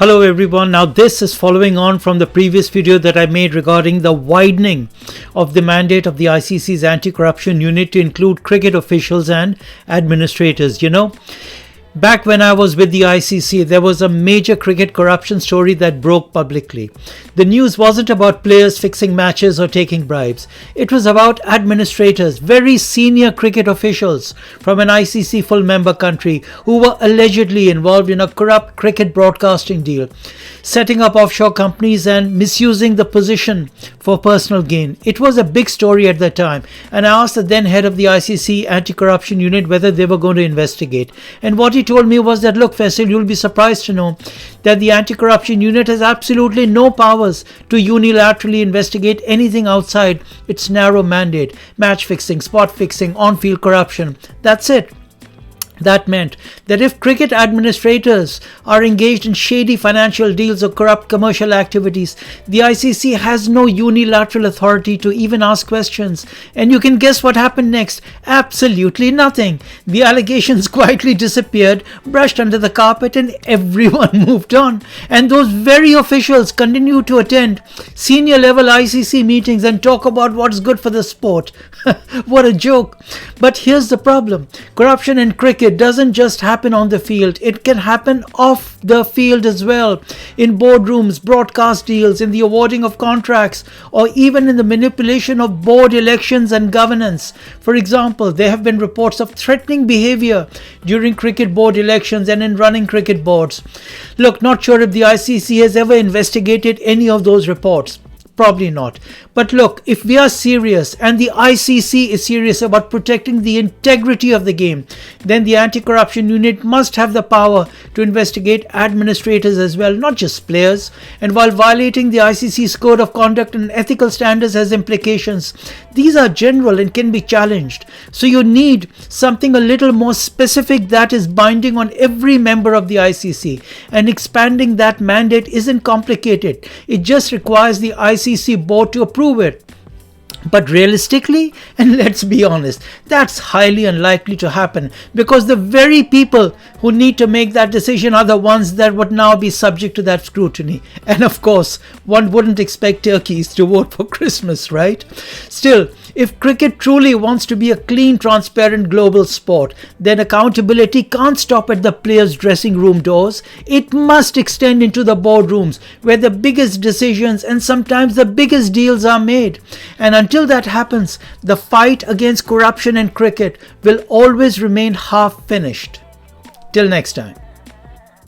Hello everyone. Now this is following on from the previous video that I made regarding the widening of the mandate of the ICC's anti-corruption unit to include cricket officials and administrators. Back when I was with the ICC, there was a major cricket corruption story that broke publicly. The news wasn't about players fixing matches or taking bribes. It was about administrators, very senior cricket officials from an ICC full member country who were allegedly involved in a corrupt cricket broadcasting deal, setting up offshore companies and misusing the position for personal gain. It was a big story at the time, and I asked the then head of the ICC anti-corruption unit whether they were going to investigate. And what he told me was that, look, Faisal, you'll be surprised to know that the anti-corruption unit has absolutely no powers to unilaterally investigate anything outside its narrow mandate: match fixing, spot fixing, on-field corruption. That's it. That meant that if cricket administrators are engaged in shady financial deals or corrupt commercial activities, the ICC has no unilateral authority to even ask questions. And you can guess what happened next. Absolutely nothing. The allegations quietly disappeared, brushed under the carpet, and everyone moved on. And those very officials continue to attend senior level ICC meetings and talk about what's good for the sport. What a joke. But here's the problem. Corruption in cricket doesn't just happen on the field. It can happen off the field as well, in boardrooms, broadcast deals, in the awarding of contracts, or even in the manipulation of board elections and governance. For example, there have been reports of threatening behavior during cricket board elections and in running cricket boards. Look, not sure if the ICC has ever investigated any of those reports. Probably not. But look, if we are serious and the ICC is serious about protecting the integrity of the game, then the anti-corruption unit must have the power to investigate administrators as well, not just players. And while violating the ICC's code of conduct and ethical standards has implications, these are general and can be challenged. So you need something a little more specific that is binding on every member of the ICC. And expanding that mandate isn't complicated. It just requires the ICC board to approve it. But realistically, and let's be honest, that's highly unlikely to happen, because the very people who need to make that decision are the ones that would now be subject to that scrutiny. And of course, one wouldn't expect turkeys to vote for Christmas, right? Still, if cricket truly wants to be a clean, transparent global sport, then accountability can't stop at the players' dressing room doors. It must extend into the boardrooms, where the biggest decisions and sometimes the biggest deals are made. And until that happens, the fight against corruption in cricket will always remain half finished. Till next time.